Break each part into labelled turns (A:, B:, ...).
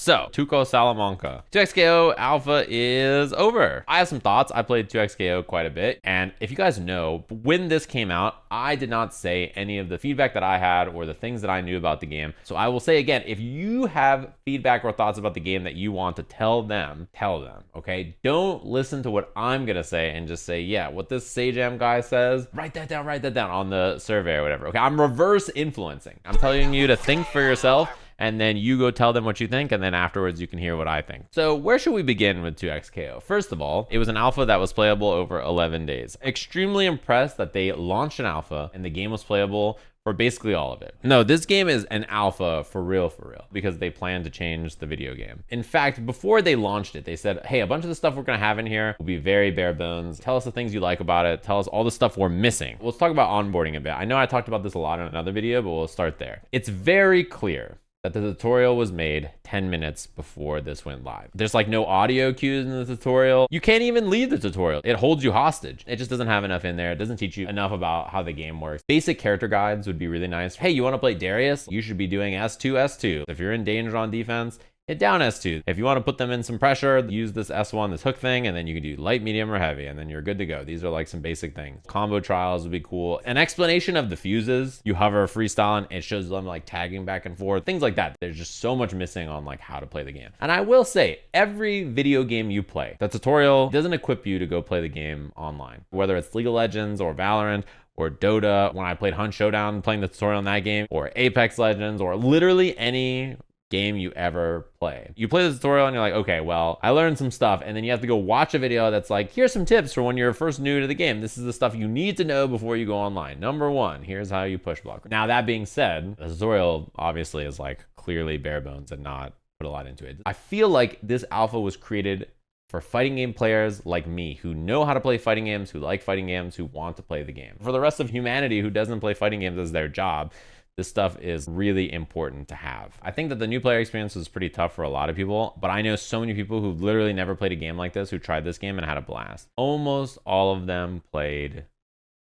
A: So, Tuco Salamanca. 2XKO Alpha is over. I have some thoughts. I played 2XKO quite a bit. And if you guys know, when this came out, I did not say any of the feedback that I had or the things that I knew about the game. So I will say again, if you have feedback or thoughts about the game that you want to tell them, okay? Don't listen to what I'm gonna say and just say, yeah, what this Sajam guy says, write that down on the survey or whatever, okay? I'm reverse influencing. I'm telling you to think for yourself, and then you go tell them what you think, and then afterwards you can hear what I think. So where should we begin with 2XKO? First of all, it was an alpha that was playable over 11 days. Extremely impressed that they launched an alpha and the game was playable for basically all of it. No, this game is an alpha for real, because they plan to change the video game. In fact, before they launched it, they said, hey, a bunch of the stuff we're gonna have in here will be very bare bones. Tell us the things you like about it. Tell us all the stuff we're missing. Let's talk about onboarding a bit. I know I talked about this a lot in another video, but we'll start there. It's very clear that the tutorial was made 10 minutes before this went live. There's like no audio cues in the tutorial. You can't even leave the tutorial. It holds you hostage. It just doesn't have enough in there. It doesn't teach you enough about how the game works. Basic character guides would be really nice. Hey, you wanna play Darius? You should be doing S2, S2. If you're in danger on defense, hit down S2. If you want to put them in some pressure, use this S1, this hook thing, and then you can do light, medium, or heavy, and then you're good to go. These are like some basic things. Combo trials would be cool. An explanation of the fuses. You hover freestyle and it shows them like tagging back and forth, things like that. There's just so much missing on like how to play the game. And I will say, every video game you play, the tutorial doesn't equip you to go play the game online. Whether it's League of Legends or Valorant, or Dota, when I played Hunt Showdown, playing the tutorial in that game, or Apex Legends, or literally any game you ever play. You play the tutorial and you're like, okay, well, I learned some stuff, and then you have to go watch a video that's like, here's some tips for when you're first new to the game. This is the stuff you need to know before you go online. Number one, here's how you push block. Now, that being said, the tutorial obviously is like clearly bare bones and not put a lot into it. I feel like this alpha was created for fighting game players like me, who know how to play fighting games, who like fighting games, who want to play the game. For the rest of humanity who doesn't play fighting games as their job, this stuff is really important to have. I think that the new player experience was pretty tough for a lot of people, but I know so many people who literally never played a game like this who tried this game and had a blast. Almost all of them played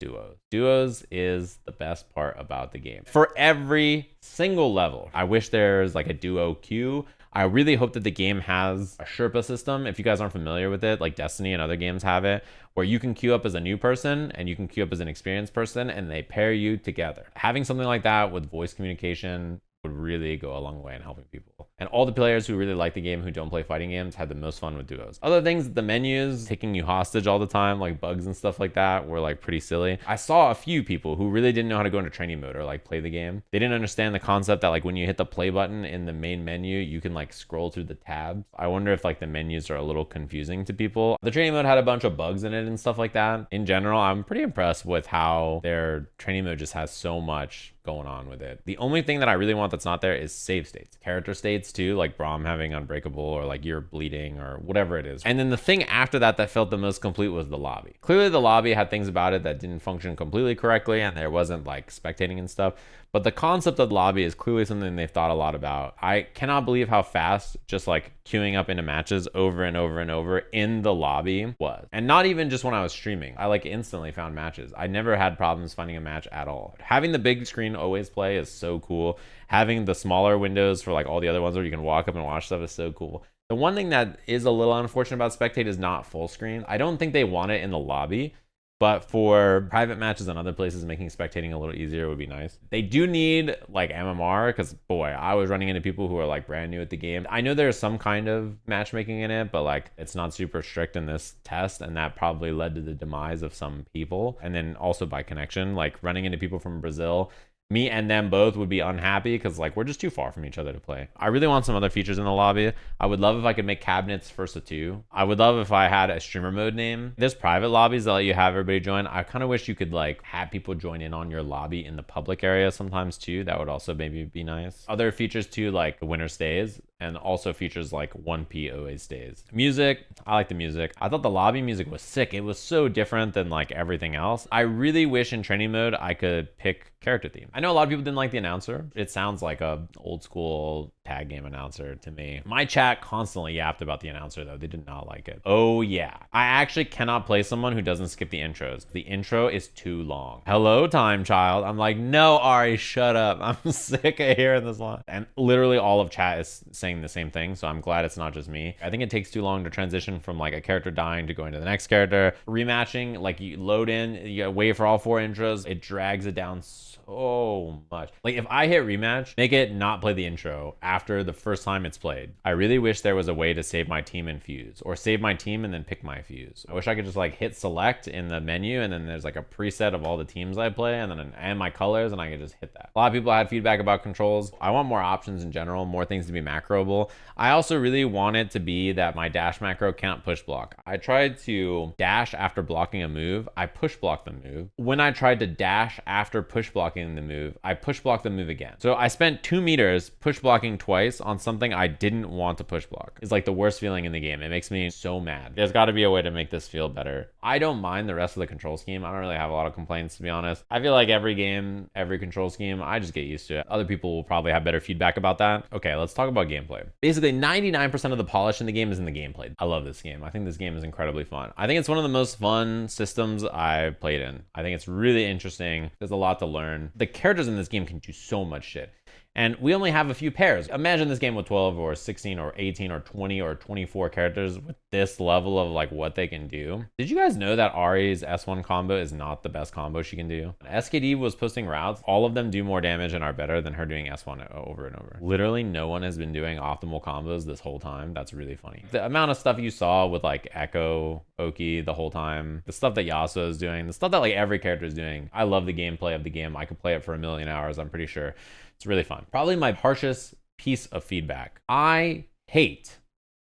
A: duos. Duos is the best part about the game. For every single level, I wish there's like a duo queue. I really hope that the game has a Sherpa system. If you guys aren't familiar with it, like Destiny and other games have it, where you can queue up as a new person and you can queue up as an experienced person and they pair you together. Having something like that with voice communication would really go a long way in helping people. And all the players who really like the game who don't play fighting games had the most fun with duos. Other things, the menus taking you hostage all the time, like bugs and stuff like that, were like pretty silly. I saw a few people who really didn't know how to go into training mode or like play the game. They didn't understand the concept that like when you hit the play button in the main menu, you can like scroll through the tabs. I wonder if like the menus are a little confusing to people. The training mode had a bunch of bugs in it and stuff like that. In general, I'm pretty impressed with how their training mode just has so much going on with it. The only thing that I really want that's not there is save states. Character states too, like Braum having unbreakable or like you're bleeding or whatever it is. And then the thing after that that felt the most complete was the lobby. Clearly the lobby had things about it that didn't function completely correctly and there wasn't like spectating and stuff. But the concept of the lobby is clearly something they've thought a lot about. I cannot believe how fast just like queuing up into matches over and over and over in the lobby was. And not even just when I was streaming. I like instantly found matches. I never had problems finding a match at all. Having the big screen always play is so cool. Having the smaller windows for like all the other ones where you can walk up and watch stuff is so cool. The one thing that is a little unfortunate about Spectate is not full screen. I don't think they want it in the lobby. But for private matches and other places, making spectating a little easier would be nice. They do need like MMR because boy, I was running into people who are like brand new at the game. I know there's some kind of matchmaking in it, but like it's not super strict in this test. And that probably led to the demise of some people. And then also by connection, like running into people from Brazil, me and them both would be unhappy because like we're just too far from each other to play. I really want some other features in the lobby. I would love if I could make cabinets first to two. I would love if I had a streamer mode name. There's private lobbies that let you have everybody join. I kind of wish you could like have people join in on your lobby in the public area sometimes too. That would also maybe be nice. Other features too, like the winner stays, and also features like 1P always stays. Music, I like the music. I thought the lobby music was sick. It was so different than like everything else. I really wish in training mode I could pick character theme. I know a lot of people didn't like the announcer. It sounds like a old school tag game announcer to me. My chat constantly yapped about the announcer though. They did not like it. Oh yeah. I actually cannot play someone who doesn't skip the intros. The intro is too long. Hello, time child. I'm like, no, Ari, shut up. I'm sick of hearing this line. And literally all of chat is saying the same thing, so I'm glad it's not just me. I think it takes too long to transition from like a character dying to going to the next character. Rematching, like you load in, you wait for all 4 intros, it drags it down so much. Like if I hit rematch, make it not play the intro after the first time it's played. I really wish there was a way to save my team and fuse, or save my team and then pick my fuse. I wish I could just like hit select in the menu and then there's like a preset of all the teams I play and my colors, and I could just hit that. A lot of people had feedback about controls. I want more options in general, more things to be macroable. I also really want it to be that my dash macro can't push block. I tried to dash after blocking a move, I push blocked the move. When I tried to dash after push blocking the move, I push blocked the move again. So I spent 2 meters push blocking twice on something I didn't want to push block. It's like the worst feeling in the game. It makes me so mad. There's got to be a way to make this feel better. I don't mind the rest of the control scheme. I don't really have a lot of complaints, to be honest. I feel like every game, every control scheme, I just get used to it. Other people will probably have better feedback about that. Okay, let's talk about gameplay. Basically, 99% of the polish in the game is in the gameplay. I love this game. I think this game is incredibly fun. I think it's one of the most fun systems I've played in. I think it's really interesting. There's a lot to learn. The characters in this game can do so much shit. And we only have a few pairs. Imagine this game with 12 or 16 or 18 or 20 or 24 characters with this level of like what they can do. Did you guys know that Ari's S1 combo is not the best combo she can do? SKD was posting routes. All of them do more damage and are better than her doing S1 over and over. Literally no one has been doing optimal combos this whole time. That's really funny. The amount of stuff you saw with like Echo, Oki the whole time, the stuff that Yasuo is doing, the stuff that like every character is doing. I love the gameplay of the game. I could play it for a million hours, I'm pretty sure. It's really fun. Probably my harshest piece of feedback. I hate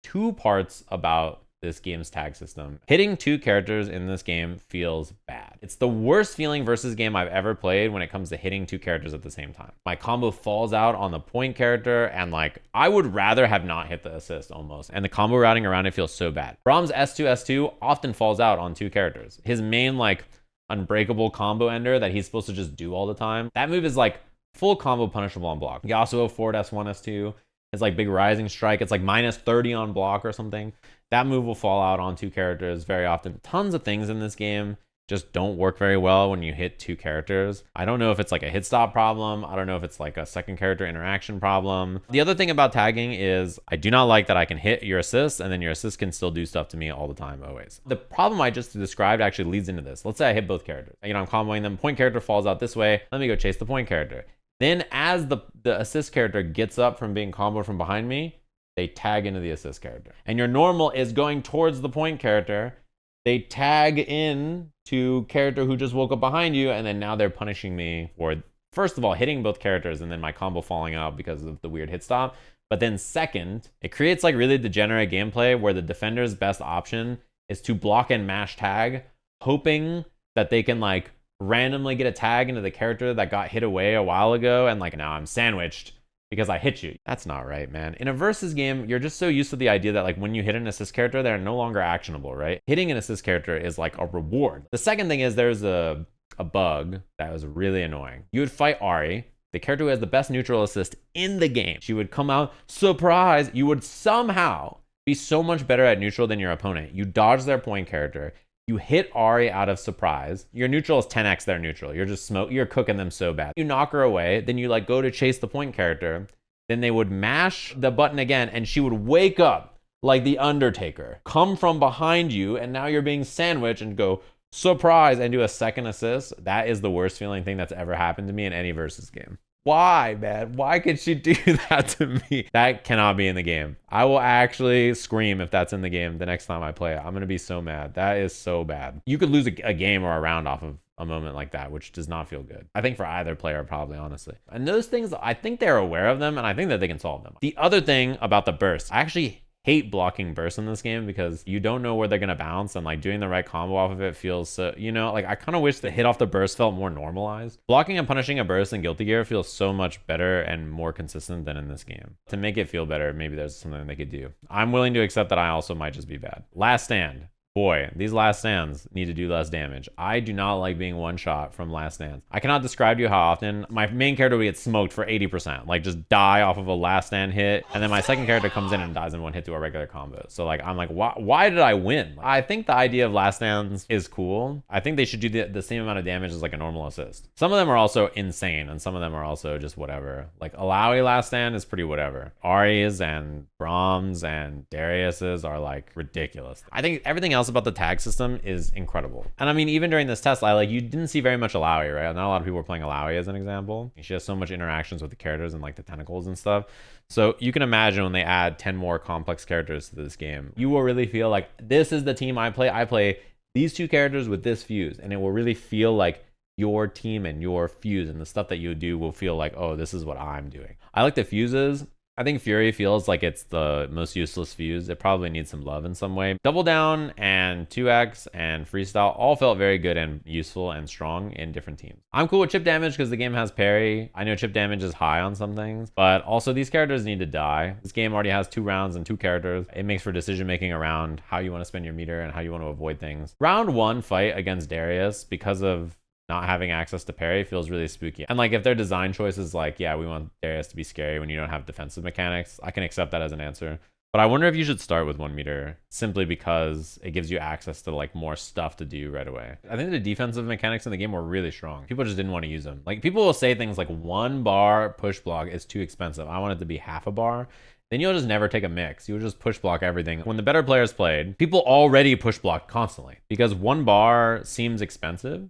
A: 2 parts about this game's tag system. Hitting 2 characters in this game feels bad. It's the worst feeling versus game I've ever played when it comes to hitting 2 characters at the same time. My combo falls out on the point character, and like I would rather have not hit the assist almost. And the combo routing around it feels so bad. Brahm's S2 often falls out on 2 characters. His main like unbreakable combo ender that he's supposed to just do all the time, that move is like full combo punishable on block. Yasuo forward S1, S2. It's like big rising strike. It's like minus 30 on block or something. That move will fall out on 2 characters very often. Tons of things in this game just don't work very well when you hit 2 characters. I don't know if it's like a hit stop problem. I don't know if it's like a second character interaction problem. The other thing about tagging is I do not like that I can hit your assist and then your assist can still do stuff to me all the time, always. The problem I just described actually leads into this. Let's say I hit both characters. You know, I'm comboing them. Point character falls out this way. Let me go chase the point character. Then as the assist character gets up from being comboed from behind me, they tag into the assist character. And your normal is going towards the point character. They tag in to character who just woke up behind you, and then now they're punishing me for, first of all, hitting both characters and then my combo falling out because of the weird hit stop. But then second, it creates like really degenerate gameplay where the defender's best option is to block and mash tag, hoping that they can like randomly get a tag into the character that got hit away a while ago, and like now I'm sandwiched because I hit you. That's not right, man. In a versus game, you're just so used to the idea that like when you hit an assist character, they're no longer actionable, right? Hitting an assist character is like a reward. The second thing is there's a bug that was really annoying. You would fight Ari, the character who has the best neutral assist in the game. She would come out, surprise, you would somehow be so much better at neutral than your opponent. You dodge their point character, you hit Ari out of surprise. Your neutral is 10x their neutral. You're cooking them so bad. You knock her away, then you like go to chase the point character. Then they would mash the button again and she would wake up like the Undertaker, come from behind you, and now you're being sandwiched and go surprise and do a second assist. That is the worst feeling thing that's ever happened to me in any versus game. Why, man? Why could she do that to me? That cannot be in the game. I will actually scream if that's in the game the next time I play it. I'm going to be so mad. That is so bad. You could lose a game or a round off of a moment like that, which does not feel good. I think for either player, probably, honestly. And those things, I think they're aware of them, and I think that they can solve them. The other thing about the burst, I actually hate blocking bursts in this game because you don't know where they're gonna bounce, and like doing the right combo off of it feels so, you know, like I kind of wish the hit off the burst felt more normalized. Blocking and punishing a burst in Guilty Gear feels so much better and more consistent than in this game. To make it feel better, maybe there's something they could do. I'm willing to accept that I also might just be bad. Last Stand. boy, these last stands need to do less damage. I do not like being one shot from last stands. I cannot describe to you how often my main character would get smoked for 80%, like just die off of a last stand hit, and then my second character comes in and dies in one hit to a regular combo. So like, I'm like, why did I win? I think the idea of last stands is cool. I think they should do the same amount of damage as like a normal assist. Some of them are also insane, and some of them are also just whatever. Like Alawi last stand is pretty whatever. Ari's and Brahms and Darius's are like ridiculous. I think everything else about the tag system is incredible. And I mean, even during this test, you didn't see very much Alawi, right? Not a lot of people were playing Alawi as an example. She has so much interactions with the characters and like the tentacles and stuff. So you can imagine when they add 10 more complex characters to this game, you will really feel like this is the team I play. I play these two characters with this fuse, and it will really feel like your team and your fuse, and the stuff that you do will feel like, oh, this is what I'm doing. I like the fuses. I think Fury feels like it's the most useless fuse. It probably needs some love in some way. Double Down and 2X and Freestyle all felt very good and useful and strong in different teams. I'm cool with chip damage because the game has parry. I know chip damage is high on some things, but also these characters need to die. This game already has 2 rounds and 2 characters. It makes for decision making around how you want to spend your meter and how you want to avoid things. Round 1 fight against Darius, because of not having access to parry, feels really spooky. And like if their design choice is like, yeah, we want Darius to be scary when you don't have defensive mechanics, I can accept that as an answer. But I wonder if you should start with 1 meter simply because it gives you access to like more stuff to do right away. I think the defensive mechanics in the game were really strong. People just didn't want to use them. Like people will say things like 1 bar push block is too expensive. I want it to be half a bar. Then you'll just never take a mix. You'll just push block everything. When the better players played, people already push block constantly because 1 bar seems expensive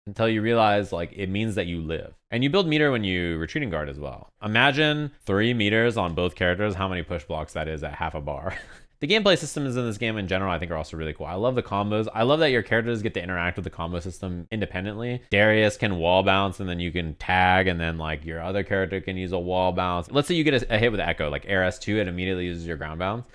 A: until you realize like it means that you live. And you build meter when you retreating guard as well. Imagine 3 meters on both characters, how many push blocks that is at half a bar. The gameplay systems in this game in general, I think, are also really cool. I love the combos. I love that your characters get to interact with the combo system independently. Darius can wall bounce and then you can tag, and then like your other character can use a wall bounce. Let's say you get a hit with Echo, like Air S2, it immediately uses your ground bounce.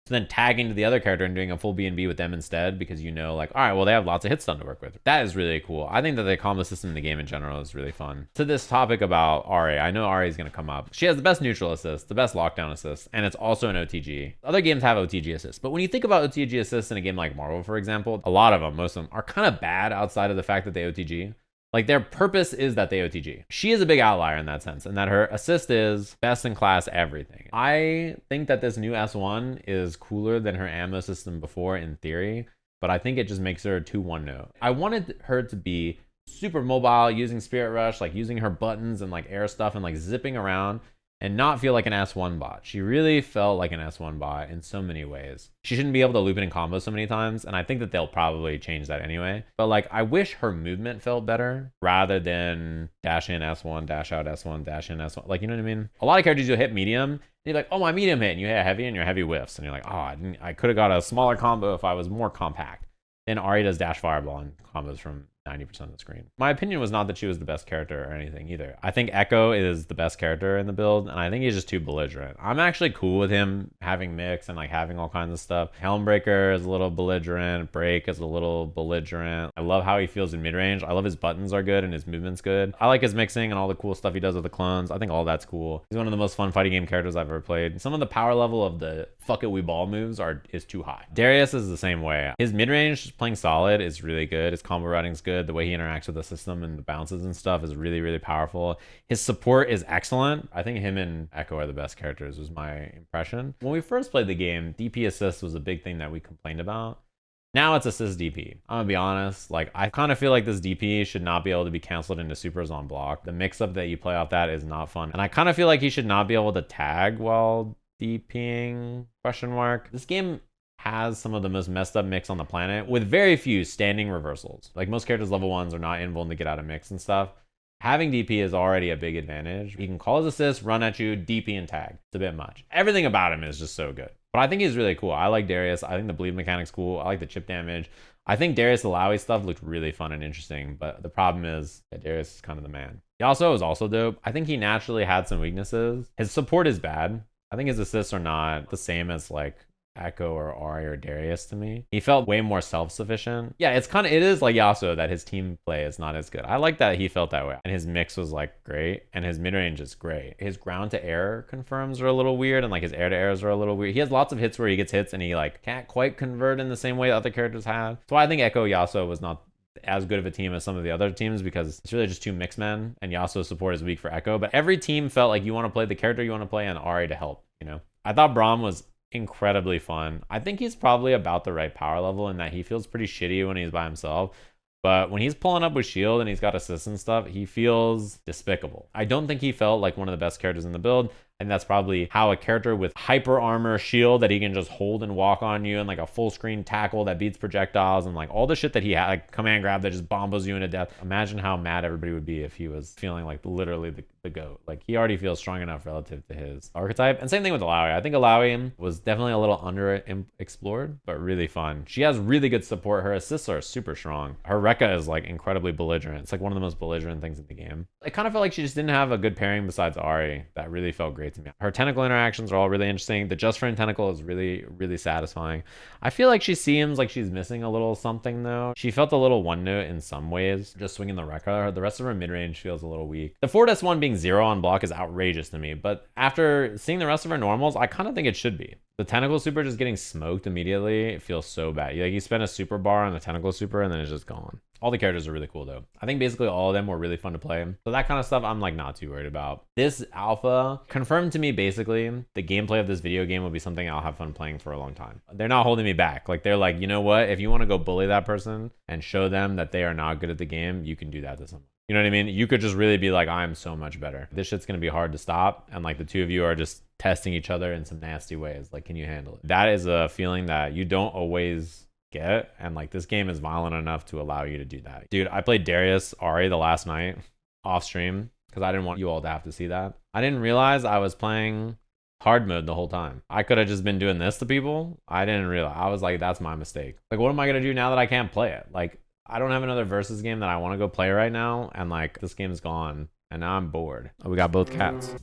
A: So then tagging to the other character and doing a full B&B with them instead, because you know, like, all right, well, they have lots of hit stun to work with. That is really cool. I think that the combo system in the game in general is really fun. To this topic about Ari, I know Ari is going to come up. She has the best neutral assist, the best lockdown assist, and it's also an OTG. Other games have OTG assists, but when you think about OTG assists in a game like Marvel, for example, a lot of them, most of them, are kind of bad outside of the fact that they OTG. Like their purpose is that they OTG. She is a big outlier in that sense, and that her assist is best in class everything. I think that this new S1 is cooler than her ammo system before in theory, but I think it just makes her too one note. I wanted her to be super mobile, using Spirit Rush, like using her buttons and like air stuff and like zipping around, and not feel like an S1 bot. She really felt like an S1 bot in so many ways. She shouldn't be able to loop it in combos so many times, and I think that they'll probably change that anyway. But like, I wish her movement felt better rather than dash in S1, dash out S1, dash in S1. Like, you know what I mean? A lot of characters you'll hit medium, and you're like, oh, my medium hit, and you hit heavy, and your heavy whiffs, and you're like, oh, I could have got a smaller combo if I was more compact. Then Ari does dash fireball and combos from 90% of the screen. My opinion was not that she was the best character or anything either. I think Echo is the best character in the build, and I think he's just too belligerent. I'm actually cool with him having mix and like having all kinds of stuff. Helmbreaker is a little belligerent. Break is a little belligerent. I love how he feels in mid-range. I love his buttons are good and his movement's good. I like his mixing and all the cool stuff he does with the clones. I think all that's cool. He's one of the most fun fighting game characters I've ever played. Some of the power level of the fuck it we ball moves is too high. Darius is the same way. His mid-range playing solid is really good. His combo routing's good. The way he interacts with the system and the bounces and stuff is really, really powerful. His support is excellent. I think him and Echo are the best characters, was my impression. When we first played the game, DP assist was a big thing that we complained about. Now it's assist DP. I'm gonna be honest, like I kind of feel like this DP should not be able to be canceled into supers on block. The mix-up that you play off that is not fun. And I kind of feel like he should not be able to tag while DPing, question mark. This game has some of the most messed up mix on the planet with very few standing reversals. Like most characters level 1s are not invulnerable to get out of mix and stuff. Having DP is already a big advantage. He can call his assist, run at you, DP and tag. It's a bit much. Everything about him is just so good. But I think he's really cool. I like Darius. I think the bleed mechanic's cool. I like the chip damage. I think Darius Alawi stuff looked really fun and interesting, but the problem is that Darius is kind of the man. Yasuo is also dope. I think he naturally had some weaknesses. His support is bad. I think his assists are not the same as like Echo or Ari or Darius to me. He felt way more self-sufficient. Yeah, it is like Yasuo that his team play is not as good. I like that he felt that way. And his mix was like great, and his mid-range is great. His ground to air confirms are a little weird, and like his air to airs are a little weird. He has lots of hits where he gets hits and he like can't quite convert in the same way other characters have. So I think Echo Yasuo was not as good of a team as some of the other teams because it's really just two mix men, and Yasuo support is weak for Echo. But every team felt like you want to play the character you want to play and Ari to help, you know? I thought Braum was incredibly fun. I think he's probably about the right power level in that he feels pretty shitty when he's by himself. But when he's pulling up with shield and he's got assists and stuff, he feels despicable. I don't think he felt like one of the best characters in the build. And that's probably how a character with hyper armor shield that he can just hold and walk on you, and like a full screen tackle that beats projectiles and like all the shit that he had, like command grab that just bombos you into death. Imagine how mad everybody would be if he was feeling like literally the GOAT. Like he already feels strong enough relative to his archetype. And same thing with Alawi. I think Alawi was definitely a little under explored, but really fun. She has really good support. Her assists are super strong. Her Rekka is like incredibly belligerent. It's like one of the most belligerent things in the game. It kind of felt like she just didn't have a good pairing besides Ari that really felt great to me. Her tentacle interactions are all really interesting. The Just Friend tentacle is really, really satisfying. I feel like she seems like she's missing a little something though. She felt a little one note in some ways, just swinging the Rekka. The rest of her mid-range feels a little weak. The 4-1 being 0 on block is outrageous to me, but after seeing the rest of her normals, I kind of think it should be. The tentacle super just getting smoked immediately, it feels so bad. You spend a super bar on the tentacle super and then it's just gone. All the characters are really cool though. I think basically all of them were really fun to play. So that kind of stuff I'm like not too worried about. This alpha confirmed to me basically the gameplay of this video game will be something I'll have fun playing for a long time. They're not holding me back. Like they're like, you know what? If you want to go bully that person and show them that they are not good at the game, you can do that to someone. You know what I mean? You could just really be like, I'm so much better. This shit's gonna be hard to stop. And like the two of you are just testing each other in some nasty ways. Like, can you handle it? That is a feeling that you don't always get, and like this game is violent enough to allow you to do that. Dude, I played Darius Ari the last night off stream because I didn't want you all to have to see that. I didn't realize I was playing hard mode the whole time. I could have just been doing this to people. I didn't realize. I was like, that's my mistake. Like, what am I gonna do now that I can't play it? Like, I don't have another versus game that I want to go play right now, and like this game's gone and now I'm bored. Oh, we got both cats.